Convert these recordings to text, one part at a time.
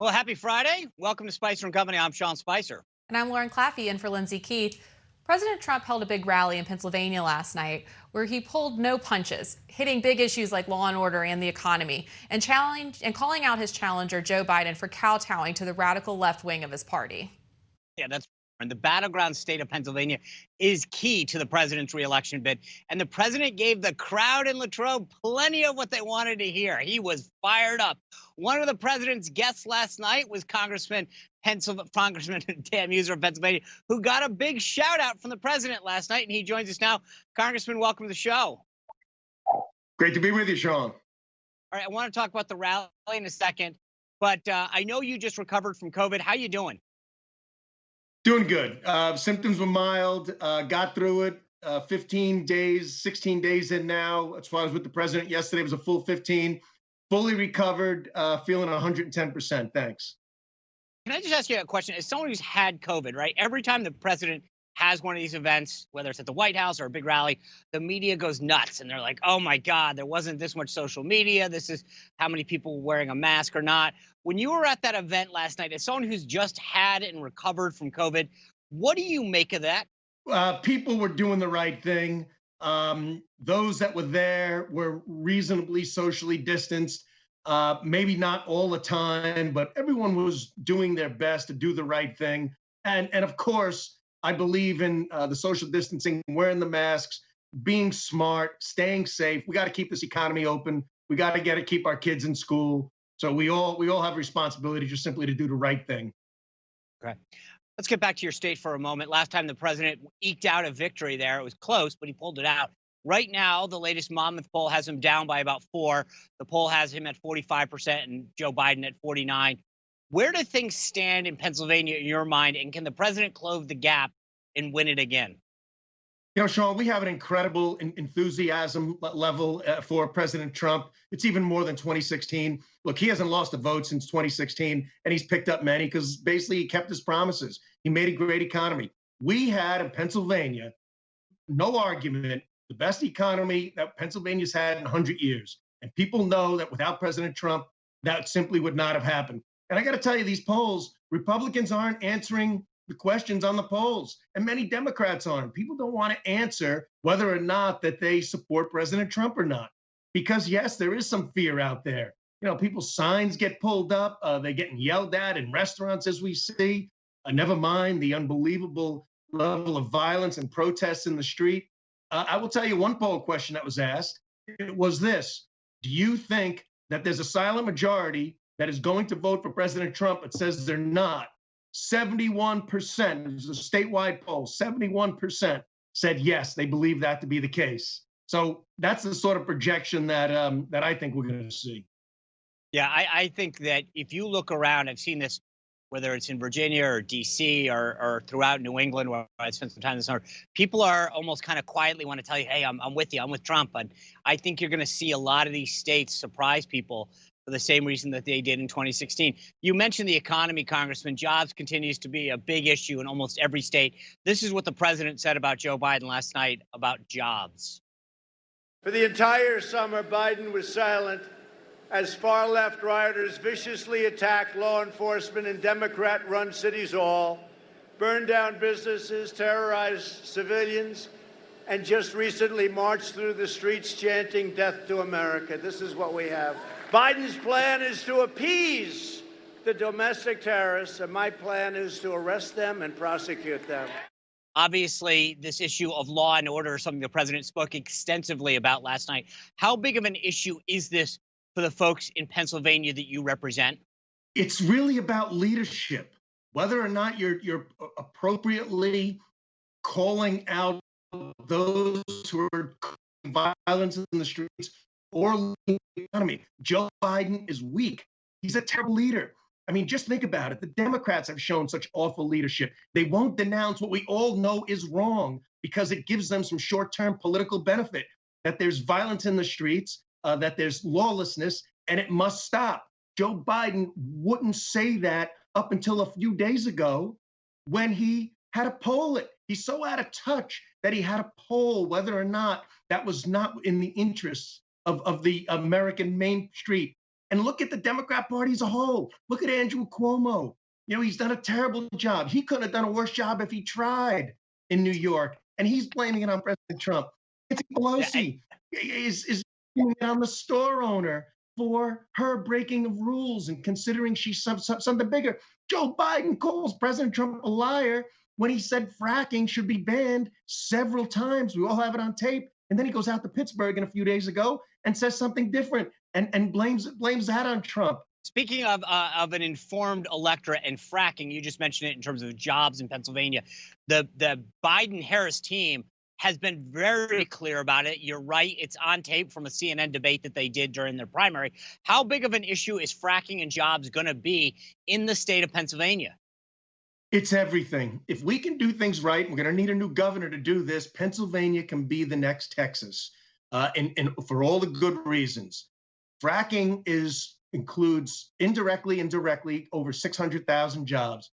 Well, happy Friday. Welcome to Spicer and Company. I'm Sean Spicer. And I'm Lauren Claffey in for Lindsay Keith. President Trump held a big rally in Pennsylvania last night where he pulled no punches, hitting big issues like law and order and the economy, and calling out his challenger Joe Biden for kowtowing to the radical left wing of his party. Yeah, that's and the battleground state of Pennsylvania is key to the president's reelection bid. And the president gave the crowd in Latrobe plenty of what they wanted to hear. He was fired up. One of the president's guests last night was Congressman Dan Mueser of Pennsylvania, who got a big shout out from the president last night. And he joins us now. Congressman, welcome to the show. Great to be with you, Sean. All right, I want to talk about the rally in a second, but I know you just recovered from COVID. How you doing? Doing good. Symptoms were mild. Got through it. 15 days, 16 days in now. As far as with the president yesterday, it was a full 15. Fully recovered. Feeling 110%. Thanks. Can I just ask you a question? As someone who's had COVID, right? Every time the president has one of these events, whether it's at the White House or a big rally, the media goes nuts and they're like, oh my God, there wasn't this much social media. This is how many people were wearing a mask or not. When you were at that event last night, as someone who's just had and recovered from COVID, what do you make of that? People were doing the right thing. Those that were there were reasonably socially distanced. Maybe not all the time, but everyone was doing their best to do the right thing. And of course, I believe in the social distancing, wearing the masks, being smart, staying safe. We got to keep this economy open. We got to keep our kids in school. So we all have responsibility just simply to do the right thing. Okay. Let's get back to your state for a moment. Last time the president eked out a victory there. It was close, but he pulled it out. Right now, the latest Monmouth poll has him down by about 4. The poll has him at 45% and Joe Biden at 49. Where do things stand in Pennsylvania in your mind? And can the president close the gap and win it again? You know, Sean, we have an incredible enthusiasm level for President Trump. It's even more than 2016. Look, he hasn't lost a vote since 2016, and he's picked up many because basically he kept his promises. He made a great economy. We had in Pennsylvania, no argument, the best economy that Pennsylvania's had in 100 years. And people know that without President Trump, that simply would not have happened. And I got to tell you, these polls, Republicans aren't answering the questions on the polls, and many Democrats aren't. People don't want to answer whether or not that they support President Trump or not, because yes, there is some fear out there. You know, people's signs get pulled up, they're getting yelled at in restaurants, as we see. Never mind the unbelievable level of violence and protests in the street. I will tell you one poll question that was asked. It was this: do you think that there's a silent majority that is going to vote for President Trump but says they're not? 71%, it was a statewide poll, 71% said yes, they believe that to be the case. So that's the sort of projection that that I think we're going to see. Yeah, I think that if you look around, I've seen this, whether it's in Virginia or DC or throughout New England, where I spent some time this summer, people are almost kind of quietly want to tell you, hey, I'm with you, I'm with Trump. And I think you're going to see a lot of these states surprise people for the same reason that they did in 2016. You mentioned the economy, Congressman. Jobs continues to be a big issue in almost every state. This is what the president said about Joe Biden last night about jobs. For the entire summer, Biden was silent as far-left rioters viciously attacked law enforcement in Democrat-run cities hall, burned down businesses, terrorized civilians, and just recently marched through the streets chanting "Death to America." This is what we have. Biden's plan is to appease the domestic terrorists, and my plan is to arrest them and prosecute them. Obviously, this issue of law and order is something the president spoke extensively about last night. How big of an issue is this for the folks in Pennsylvania that you represent? It's really about leadership, whether or not you're appropriately calling out those who are causing violence in the streets or the economy. Joe Biden is weak. He's a terrible leader. I mean, just think about it. The Democrats have shown such awful leadership. They won't denounce what we all know is wrong because it gives them some short-term political benefit, that there's violence in the streets, that there's lawlessness, and it must stop. Joe Biden wouldn't say that up until a few days ago when he had to poll it. He's so out of touch that he had to poll whether or not that was not in the interests of the American Main Street. And look at the Democrat Party as a whole. Look at Andrew Cuomo. He's done a terrible job. He couldn't have done a worse job if he tried in New York, and he's blaming it on President Trump. Nancy Pelosi is blaming it on the store owner for her breaking of rules and considering she's something bigger. Joe Biden calls President Trump a liar when he said fracking should be banned several times. We all have it on tape. And then he goes out to Pittsburgh a few days ago and says something different and blames that on Trump. Speaking of an informed electorate and fracking, you just mentioned it in terms of jobs in Pennsylvania. The Biden-Harris team has been very clear about it. You're right. It's on tape from a CNN debate that they did during their primary. How big of an issue is fracking and jobs going to be in the state of Pennsylvania? It's everything. If we can do things right, we're going to need a new governor to do this. Pennsylvania can be the next Texas, and for all the good reasons. Fracking includes indirectly over 600,000 jobs.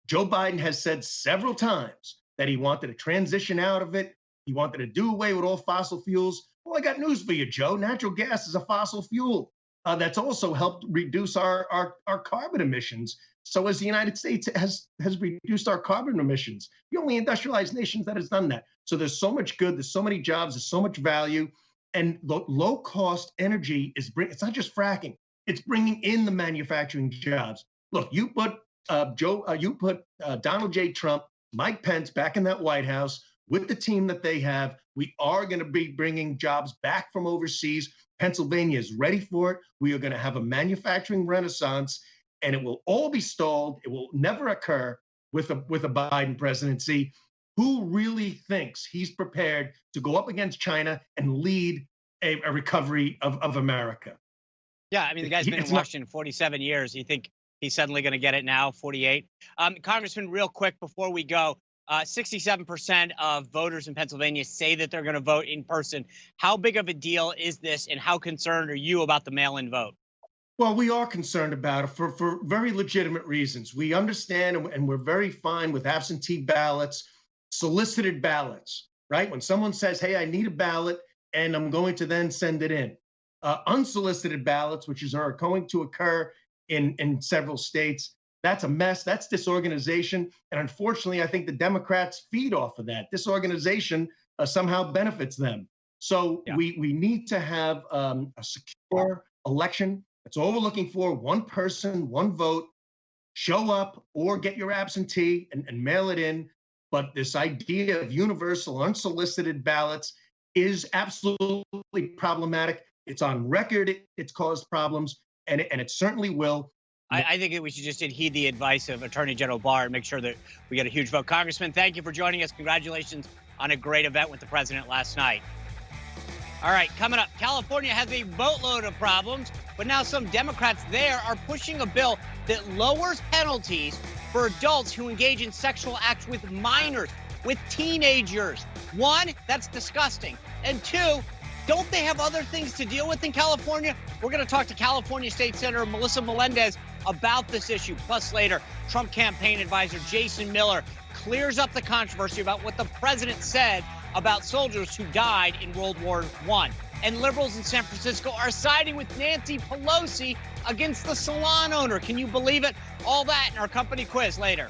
Joe Biden has said several times that he wanted to transition out of it. He wanted to do away with all fossil fuels. Well, I got news for you, Joe. Natural gas is a fossil fuel that's also helped reduce our carbon emissions. So as the United States has reduced our carbon emissions, the only industrialized nations that has done that. So there's so much good, there's so many jobs, there's so much value, and low-cost energy it's not just fracking, it's bringing in the manufacturing jobs. Look, you put Donald J. Trump, Mike Pence back in that White House with the team that they have. We are going to be bringing jobs back from overseas. Pennsylvania is ready for it. We are going to have a manufacturing renaissance, and it will all be stalled. It will never occur with a Biden presidency. Who really thinks he's prepared to go up against China and lead a recovery of America? Yeah, I mean, the guy's been in Washington 47 years. You think he's suddenly going to get it now, 48? Congressman, real quick before we go, 67% of voters in Pennsylvania say that they're going to vote in person. How big of a deal is this, and how concerned are you about the mail-in vote? Well, we are concerned about it for very legitimate reasons. We understand and we're very fine with absentee ballots, solicited ballots, right? When someone says, hey, I need a ballot, and I'm going to then send it in. Unsolicited ballots, which are going to occur in several states, that's a mess. That's disorganization. And unfortunately, I think the Democrats feed off of that. Disorganization somehow benefits them. So we need to have a secure election. That's all we're looking for. One person, one vote. Show up or get your absentee and mail it in. But this idea of universal unsolicited ballots is absolutely problematic. It's on record. It's caused problems, and it certainly will. I think that we should just heed the advice of Attorney General Barr and make sure that we get a huge vote. Congressman, thank you for joining us. Congratulations on a great event with the president last night. All right, coming up, California has a boatload of problems, but now some Democrats there are pushing a bill that lowers penalties for adults who engage in sexual acts with minors, with teenagers. One, that's disgusting. And two, don't they have other things to deal with in California? We're going to talk to California State Senator Melissa Melendez about this issue. Plus later, Trump campaign advisor Jason Miller clears up the controversy about what the president said about soldiers who died in World War I. And liberals in San Francisco are siding with Nancy Pelosi against the salon owner. Can you believe it? All that in our company quiz later.